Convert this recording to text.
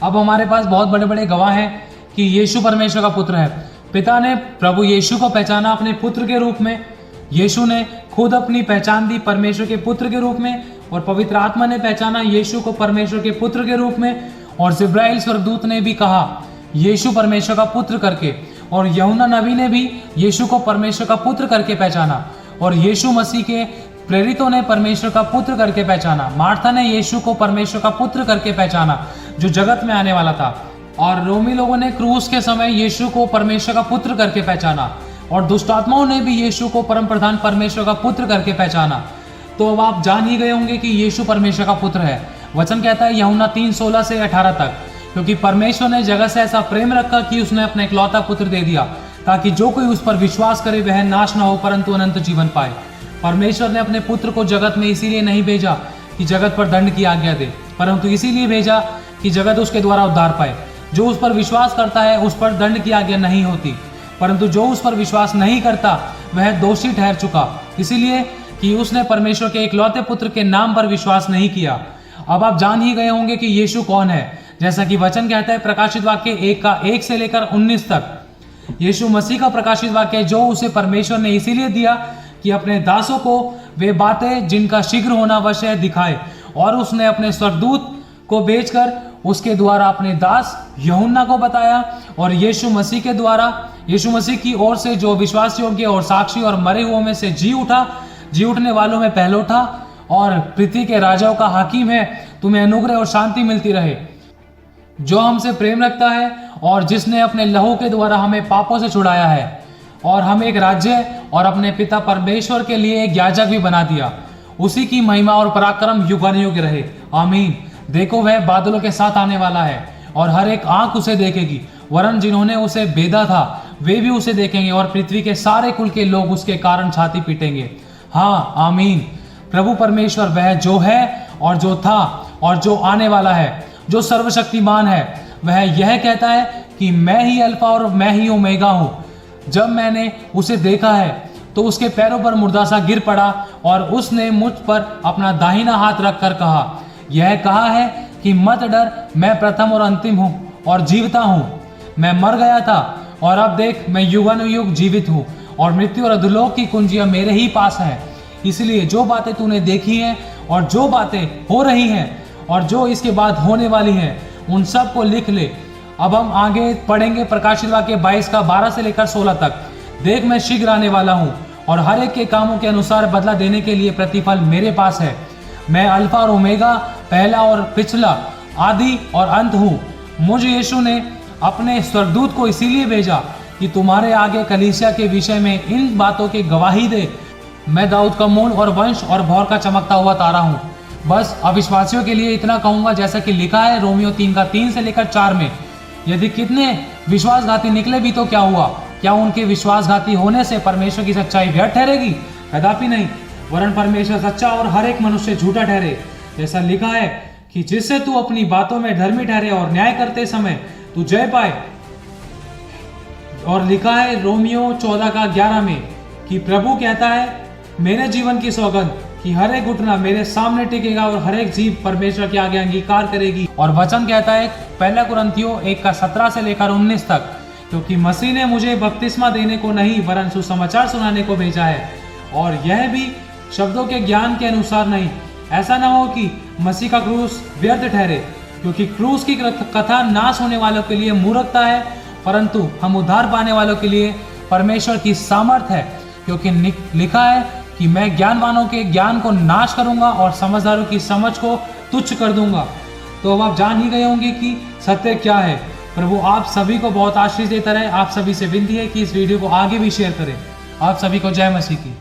अब हमारे पास बहुत बड़े बड़े गवाह हैं कि यीशु परमेश्वर का पुत्र है। पिता ने प्रभु यीशु को पहचाना अपने पुत्र के रूप में, यीशु ने खुद अपनी पहचान दी परमेश्वर के पुत्र के रूप में, और पवित्र आत्मा ने पहचाना यीशु को परमेश्वर के पुत्र के रूप में, और जिब्राइल स्वर्गदूत ने भी कहा यीशु परमेश्वर का पुत्र करके, और यूहन्ना नबी ने भी यीशु को परमेश्वर का पुत्र करके पहचाना, और यीशु मसीह के प्रेरितों ने परमेश्वर का पुत्र करके पहचाना। मार्था ने यीशु को परमेश्वर का पुत्र करके पहचाना जो जगत में आने वाला था, और रोमी लोगों ने क्रूस के समय यीशु को परमेश्वर का पुत्र करके पहचाना, और दुष्ट आत्माओं ने भी यीशु को परम प्रधान परमेश्वर का पुत्र करके पहचाना। तो अब आप जान ही गए होंगे कि यीशु परमेश्वर का पुत्र है। वचन कहता है यूहन्ना 3:16 से 18 तक, क्योंकि परमेश्वर ने जगत से ऐसा प्रेम रखा कि उसने अपना इकलौता पुत्र दे दिया, ताकि जो कोई उस पर विश्वास करे वह नाश न हो परंतु अनंत जीवन पाए। परमेश्वर ने अपने पुत्र को जगत में इसीलिए नहीं भेजा कि जगत पर दंड की आज्ञा दे, परंतु इसीलिए भेजा कि जगत उसके द्वारा उद्धार पाए। जो उस पर विश्वास करता है उस पर दंड की आज्ञा नहीं होती, परंतु जो उस पर विश्वास नहीं करता वह दोषी ठहर चुका, इसीलिए कि उसने परमेश्वर के इकलौते पुत्र के नाम पर विश्वास नहीं किया। अब आप जान ही गए होंगे कि यीशु कौन है, जैसा कि वचन कहता है प्रकाशित वाक्य 1 से लेकर 19 तक। यीशु मसीह का प्रकाशित वाक्य जो उसे परमेश्वर ने इसीलिए दिया कि अपने दासों को वे बातें जिनका शीघ्र होना अवश्य है दिखाए, और उसने अपने स्वर्गदूत को भेजकर उसके द्वारा अपने दास यूहन्ना को बताया, और यीशु मसीह के द्वारा यीशु मसीह की ओर से जो विश्वास योग्य और साक्षी और मरे हुओं में से जी उठने वालों में पहलोठा और पृथ्वी के राजाओं का हाकिम है। तुम्हें अनुग्रह और शांति मिलती रहे। जो हमसे प्रेम रखता है और जिसने अपने लहू के द्वारा हमें पापों से छुड़ाया है, और हमें एक राज्य और अपने पिता परमेश्वर के लिए एक याजक भी बना दिया। उसी की महिमा और पराक्रम युगानुयुग रहे, आमीन। देखो वह बादलों के साथ आने वाला है, और हर एक आंख उसे देखेगी, वरन जिन्होंने उसे बेधा था वे भी उसे देखेंगे, और पृथ्वी के सारे कुल के लोग उसके कारण छाती पीटेंगे। हाँ, आमीन। प्रभु परमेश्वर वह जो है और जो था और जो आने वाला है, जो सर्वशक्तिमान है, वह यह कहता है कि मैं ही अल्फा और मैं ही ओमेगा हूँ। जब मैंने उसे देखा है तो उसके पैरों पर मुर्दा सा गिर पड़ा, और उसने मुझ पर अपना दाहिना हाथ रखकर कहा, यह कहा है कि मत डर, मैं प्रथम और अंतिम हूँ और जीवता हूँ। मैं मर गया था और अब देख मैं युगानुयुग जीवित हूँ, और मृत्यु और अधोलोक की कुंजियां मेरे ही पास हैं। इसलिए जो बातें तूने देखी हैं और जो बातें हो रही हैं और जो इसके बाद होने वाली हैं, उन सब को लिख ले। अब हम आगे पढ़ेंगे प्रकाशित वाक्य 22 का 12 से लेकर 16 तक। देख मैं शीघ्र आने वाला हूँ, और हर एक के कामों के अनुसार बदला देने के लिए प्रतिफल मेरे पास है। मैं अल्फा और ओमेगा, पहला और पिछला, आदि और अंत हूँ। मुझे यीशु ने अपने स्वर्गदूत को इसीलिए भेजा कि तुम्हारे आगे कलीसिया के विषय में इन बातों की गवाही दे। मैं दाऊद का मूल और वंश और भौर का चमकता हुआ तारा हूँ। बस अविश्वासियों के लिए इतना कहूंगा, जैसा कि लिखा है रोमियो 3 का 3 से लेकर 4 में, यदि कितने विश्वासघाती निकले भी तो क्या हुआ? क्या उनके विश्वासघाती होने से परमेश्वर की सच्चाई व्यर्थ ठहरेगी? कदापि नहीं, वरन परमेश्वर सच्चा और हर एक मनुष्य झूठा ठहरे। जैसा लिखा है कि जिससे तू अपनी बातों में धर्मी ठहरे और न्याय करते समय तू जय पाए। और लिखा है रोमियो 14 का 11 में कि प्रभु कहता है, मेरे जीवन की सौगंध कि हर एक घुटना मेरे सामने टिकेगा और हर एक जीभ परमेश्वर के आगे अंगीकार करेगी। और वचन कहता है पहला कुरिन्थियों 1 का 17 से लेकर 19 तक, क्योंकि मसीह ने मुझे बपतिस्मा देने को नहीं वरन सुसमाचार सुनाने को भेजा है, और यह भी शब्दों के ज्ञान के अनुसार नहीं, ऐसा ना हो कि मसीह का क्रूस व्यर्थ ठहरे। क्योंकि क्रूस की कथा नाश होने वालों के लिए मूर्खता है, परंतु हम उद्धार पाने वालों के लिए परमेश्वर की सामर्थ है। क्योंकि लिखा है कि मैं ज्ञानवानों के ज्ञान को नाश करूंगा और समझदारों की समझ को तुच्छ कर दूंगा। तो अब आप जान ही गए होंगे कि सत्य क्या है। प्रभु आप सभी को बहुत आशीष देता रहे। आप सभी से विनती है कि इस वीडियो को आगे भी शेयर करें। आप सभी को जय मसीह की।